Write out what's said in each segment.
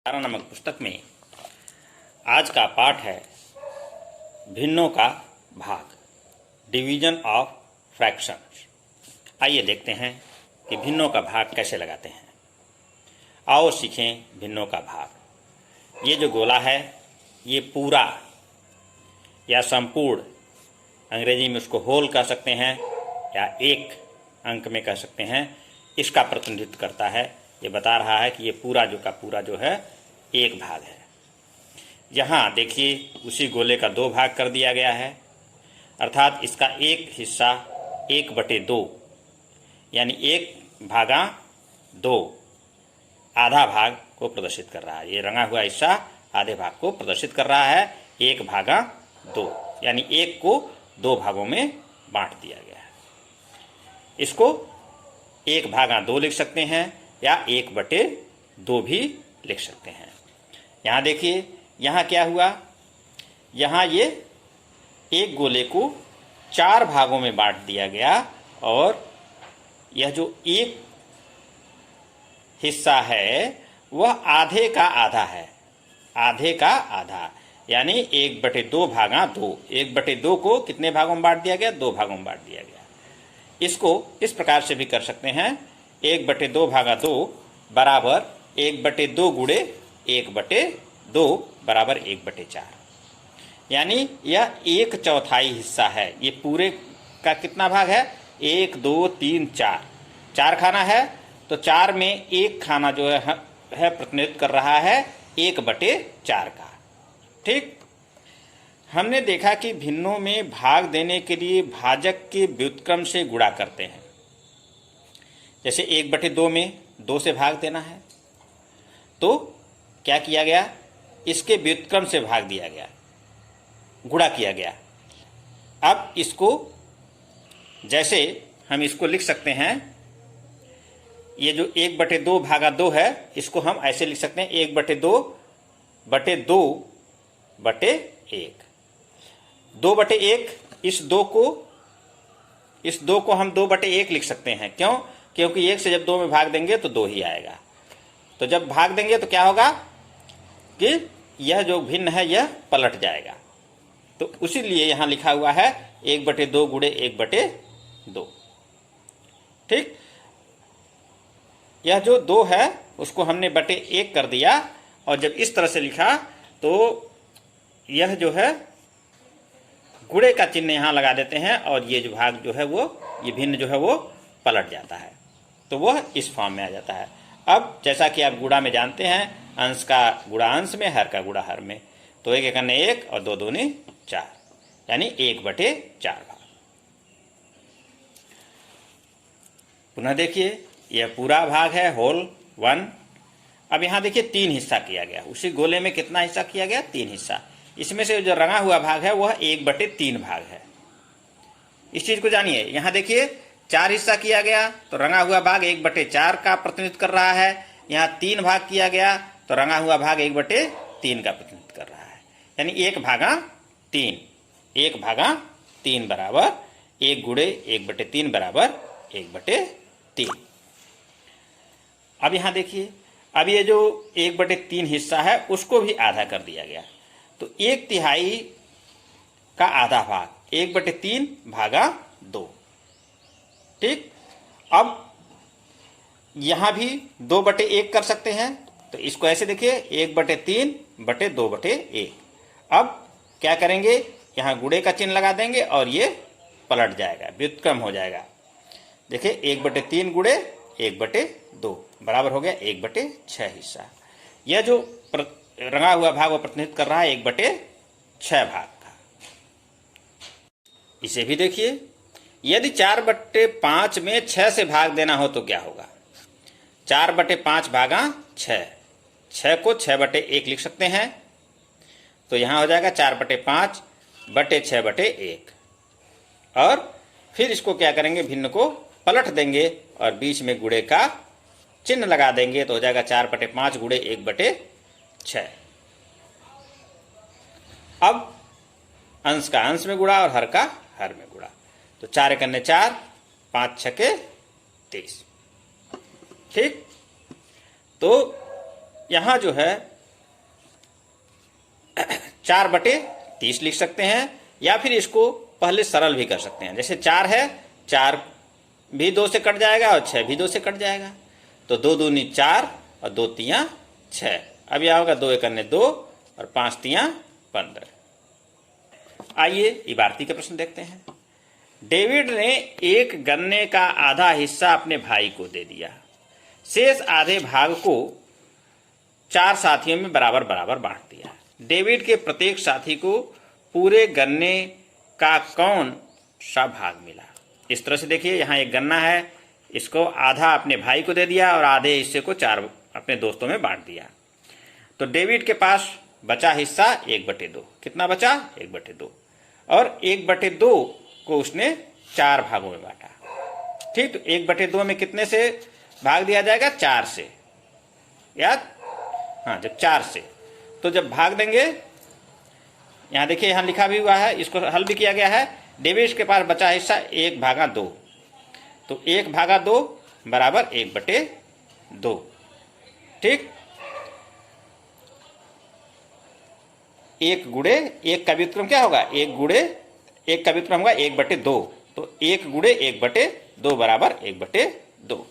12 नामक पुस्तक में आज का पाठ है भिन्नों का भाग, डिवीजन ऑफ फ्रैक्शंस। आइए देखते हैं कि भिन्नों का भाग कैसे लगाते हैं। आओ सीखें भिन्नों का भाग। ये जो गोला है ये पूरा या संपूर्ण, अंग्रेजी में उसको होल कह सकते हैं या एक अंक में कह सकते हैं, इसका प्रतिनिधित्व करता है। ये बता रहा है कि ये पूरा जो है एक भाग है। यहाँ देखिए उसी गोले का दो भाग कर दिया गया है, अर्थात इसका एक हिस्सा 1/2 यानी 1/2 आधा भाग को प्रदर्शित कर रहा है। ये रंगा हुआ हिस्सा आधे भाग को प्रदर्शित कर रहा है। 1/2 यानी 1 को 2 भागों में बांट दिया गया है। इसको 1/2 लिख सकते हैं या 1/2 भी लिख सकते हैं। यहाँ देखिए, यहाँ क्या हुआ, यहाँ ये एक गोले को 4 भागों में बांट दिया गया और यह जो एक हिस्सा है वह आधे का आधा है, आधे का आधा यानी 1/2 1/2 को कितने भागों में बांट दिया गया? 2 भागों में बांट दिया गया। इसको इस प्रकार से भी कर सकते हैं, 1/2 बराबर 1/2 गुणे 1/2 बराबर 1/4 यानी यह 1/4 हिस्सा है। ये पूरे का कितना भाग है? 1 2 3 4 4 खाना है, तो 4 में एक खाना जो है प्रतिनिधित्व कर रहा है 1/4 का। ठीक, हमने देखा कि भिन्नों में भाग देने के लिए भाजक के व्युत्क्रम से गुणा करते हैं। जैसे 1/2 में 2 से भाग देना है तो क्या किया गया, इसके व्युत्क्रम से भाग दिया गया, गुणा किया गया। अब इसको जैसे हम इसको लिख सकते हैं, ये जो 1/2 है इसको हम ऐसे लिख सकते हैं 1/2/1 2/1। इस 2 को हम 2/1 लिख सकते हैं। क्यों? क्योंकि 1 से जब 2 में भाग देंगे तो 2 ही आएगा। तो जब भाग देंगे तो क्या होगा कि यह जो भिन्न है यह पलट जाएगा। तो उसीलिए यहां लिखा हुआ है 1/2 गुणे 1/2। ठीक, यह जो 2 है उसको हमने 1 कर दिया और जब इस तरह से लिखा तो यह जो है गुणे का चिन्ह यहां लगा देते हैं और ये जो भाग जो है वो, ये भिन्न जो है वो पलट जाता है, तो वह इस फॉर्म में आ जाता है। अब जैसा कि आप गुणा में जानते हैं, अंश का गुणा अंश में, हर का गुणा हर में, तो 1 × 1 और 2 दूनी 4 यानी 1/4 भाग। पुनः देखिए, यह पूरा भाग है, होल 1। अब यहाँ देखिए 3 हिस्सा किया गया। उसी गोले में कितना हिस्सा किया गया? 3 हिस्सा। इसमें से जो रंगा हुआ भाग है वह 1/3 भाग है। इस चीज को जानिए। यहाँ देखिए 4 हिस्सा किया गया तो रंगा हुआ भाग 1/4 का प्रतिनिधित्व कर रहा है। यहाँ 3 भाग किया गया तो रंगा हुआ भाग 1/3 का प्रतिनिधित्व कर रहा है, यानी 1/3। 1/3 बराबर 1 गुणे 1/3 बराबर 1/3। अब यहाँ देखिए, अब ये जो 1/3 हिस्सा है उसको भी आधा कर दिया गया, तो 1/3 का आधा भाग 1/3/2। ठीक, अब यहां भी 2/1 कर सकते हैं, तो इसको ऐसे देखिए 1/3/2/1। अब क्या करेंगे, यहां गुणे का चिन्ह लगा देंगे और ये पलट जाएगा, व्युत्क्रम हो जाएगा। देखिए 1/3 गुणे 1/2 बराबर हो गया 1/6 हिस्सा। यह जो रंगा हुआ भाग वो प्रतिनिधित्व कर रहा है 1/6 भाग का। इसे भी देखिए, यदि 4/5 में 6 से भाग देना हो तो क्या होगा? 4/5 भागा 6, 6 को 6/1 लिख सकते हैं, तो यहां हो जाएगा 4/5/6/1। और फिर इसको क्या करेंगे, भिन्न को पलट देंगे और बीच में गुणे का चिन्ह लगा देंगे, तो हो जाएगा 4/5 गुणे 1/6। अब अंश का अंश में गुणा और हर का हर में गुणा, तो 4 × 4 5 × 6 30। ठीक, तो यहां जो है 4/30 लिख सकते हैं, या फिर इसको पहले सरल भी कर सकते हैं। जैसे 4 है, 4 भी 2 से कट जाएगा और 6 भी 2 से कट जाएगा, तो 2 दूनी 4 और 2 तियां 6। अब यह होगा 2 एकन्ने 2 और 5 तियां 15। आइए इबारती के प्रश्न देखते हैं। डेविड ने एक गन्ने का आधा हिस्सा अपने भाई को दे दिया। शेष आधे भाग को 4 साथियों में बराबर बराबर बांट दिया। डेविड के प्रत्येक साथी को पूरे गन्ने का कौन सा भाग मिला? इस तरह से देखिए, यहाँ एक गन्ना है, इसको आधा अपने भाई को दे दिया और आधे हिस्से को 4 अपने दोस्तों में बांट दिया। तो डेविड के पास बचा हिस्सा 1/2। कितना बचा? 1/2। और 1/2 को उसने 4 भागों में बांटा। ठीक, तो 1/2 में कितने से भाग दिया जाएगा? 4 से। याद? हाँ, जब 4 से, तो जब भाग देंगे, यहाँ देखिए, यहाँ लिखा भी हुआ है, इसको हल भी किया गया है। डेविड के पास बचा हिस्सा 1/2, तो 1/2 बराबर 1/2। ठीक, 1 गुणे 1 का व्युत्क्रम क्या होगा? 1 गुणे 1 का व्युत्क्रम होगा 1/2, तो 1 गुणे 1/2 बराबर 1/2।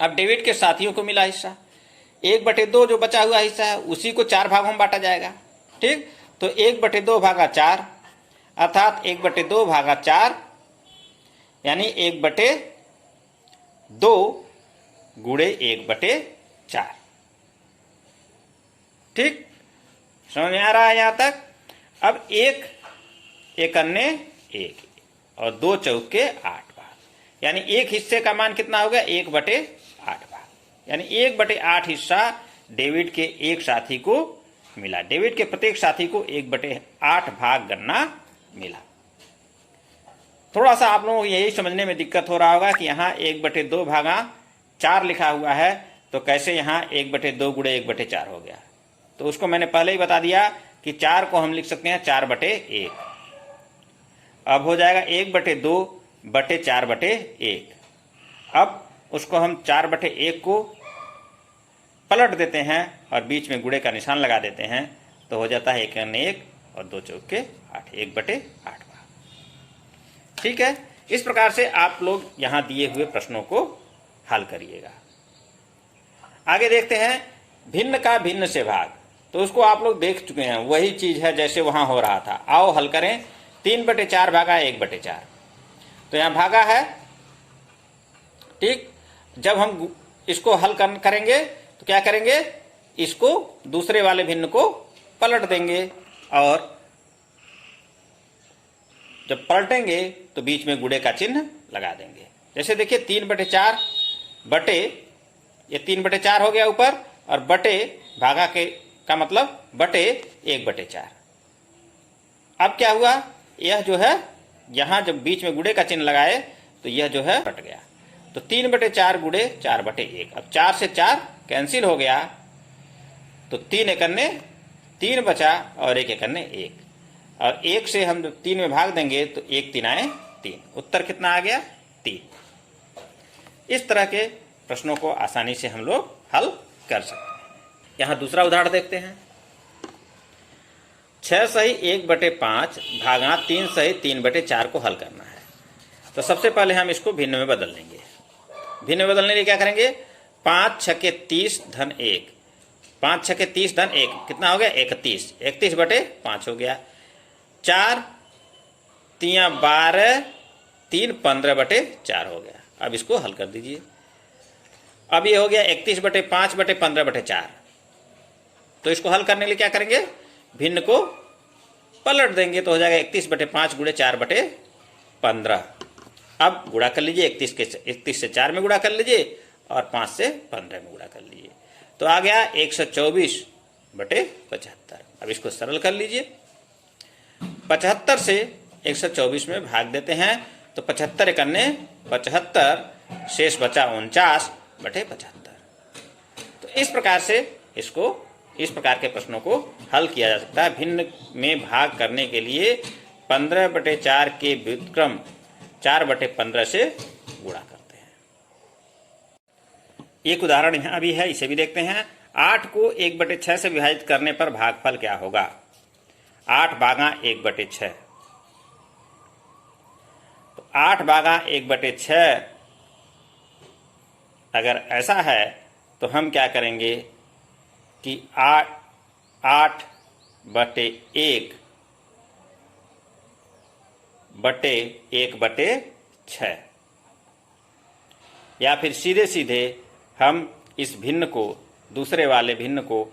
अब डेविड के साथियों को मिला हिस्सा 1/2, जो बचा हुआ हिस्सा है उसी को 4 भागों में बांटा जाएगा। ठीक, तो 1/2 भागा 4, अर्थात 1/2 भागा 4 यानी 1/2 गुणे 1/4। ठीक, समझ में आ रहा है यहाँ तक? अब 1 एकन्ने 1 और 2 चौके 8 भाग, यानी एक हिस्से का मान कितना हो गया? 1/8 भाग, यानी 1/8 हिस्सा डेविड के एक साथी को मिला। डेविड के प्रत्येक साथी को 1/8 भाग गन्ना मिला। थोड़ा सा आप लोगों को यही समझने में दिक्कत हो रहा होगा कि यहाँ 1/2 भागा 4 लिखा हुआ है, तो कैसे यहाँ 1/2 गुणे 1/4 हो गया? तो उसको मैंने पहले ही बता दिया कि 4 को हम लिख सकते हैं 4/1। अब हो जाएगा 1/2 बटे 4/1। अब उसको हम 4/1 को पलट देते हैं और बीच में गुणे का निशान लगा देते हैं, तो हो जाता है 1 एकन्ने 1 और 2 चौके 8, 1/8 भाग। ठीक है, इस प्रकार से आप लोग यहाँ दिए हुए प्रश्नों को हल करिएगा। आगे देखते हैं भिन्न का भिन्न से भाग। तो उसको आप लोग देख चुके हैं, वही चीज है जैसे वहां हो रहा था। आओ हल करें। 3/4 भागा 1/4, तो यहां भागा है। ठीक, जब हम इसको हल करेंगे तो क्या करेंगे? इसको दूसरे वाले भिन्न को पलट देंगे, और जब पलटेंगे तो बीच में गुणे का चिन्ह लगा देंगे। जैसे देखिए 3/4 बटे, ये 3/4 हो गया ऊपर, और बटे भागा के का मतलब बटे 1/4। अब क्या हुआ? यह जो है, यहां जब बीच में गुणे का चिन्ह लगाए तो यह जो है कट गया, तो 3/4 गुणे 4/1। अब 4 से 4 कैंसिल हो गया, तो 3 एकन्ने 3 बचा और 1 एकन्ने 1, और 1 से हम जब 3 में भाग देंगे तो 1 3 3। उत्तर कितना आ गया? 3। इस तरह के प्रश्नों को आसानी से हम लोग हल कर सकते हैं। यहाँ दूसरा उदाहरण देखते हैं। 6 सही 1/5 भागा 3 सही 3/4 को हल करना है। तो सबसे पहले हम इसको भिन्न में बदल लेंगे। भिन्न में बदलने के लिए क्या करेंगे? 5 6 30 धन 1, 5 6 30 धन 1 कितना हो गया? 31। 31/5 हो गया। 4 3 12 3 15/4 हो गया। अब इसको हल कर दीजिए। अब ये हो गया 31/5/15/4। तो इसको हल करने के लिए क्या करेंगे? भिन्न को पलट देंगे, तो हो जाएगा 31/5 गुणे 4/15। अब गुणा कर लीजिए, 31 से 4 में गुणा कर लीजिए और 5 से 15 में गुणा कर लीजिए, तो आ गया 124/75। अब इसको सरल कर लीजिए। 75 से 124 में भाग देते हैं, तो 75 एकन्ने 75, शेष बचा 49/75। तो इस प्रकार से इस प्रकार के प्रश्नों को हल किया जा सकता है। भिन्न में भाग करने के लिए 15/4 के व्युत्क्रम 4/15 से गुणा करते हैं। एक उदाहरण यहाँ भी है, इसे भी देखते हैं। 8 को 1/6 से विभाजित करने पर भागफल क्या होगा? 8/1/6। तो 8/1/6 अगर ऐसा है तो हम क्या करेंगे कि 8/1/6 या फिर सीधे सीधे हम इस भिन्न को, दूसरे वाले भिन्न को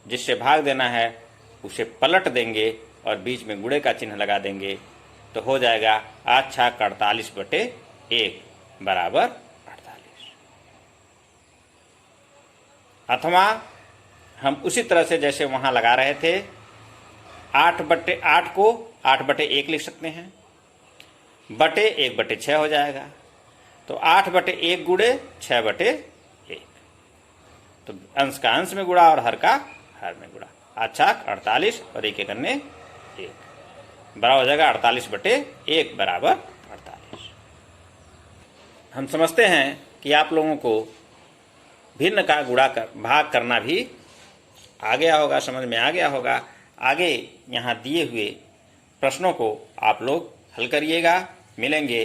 जिससे भाग देना है उसे पलट देंगे और बीच में गुणे का चिन्ह लगा देंगे, तो हो जाएगा 8×6=48 बराबर 48। अथवा हम उसी तरह से जैसे वहां लगा रहे थे 8/8 को 8/1 लिख सकते हैं, बटे 1/6 हो जाएगा। तो 8/1 गुणे 6/1, तो अंश का अंश में गुणा और हर का हर में गुणा। 8×6=48 और 1 करने 1 बराबर हो जाएगा 48/1 बराबर 48। हम समझते हैं कि आप लोगों को भिन्न का भाग करना भी आ गया होगा, समझ में आ गया होगा। आगे यहाँ दिए हुए प्रश्नों को आप लोग हल करिएगा। मिलेंगे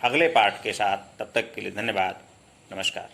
अगले पाठ के साथ, तब तक के लिए धन्यवाद, नमस्कार।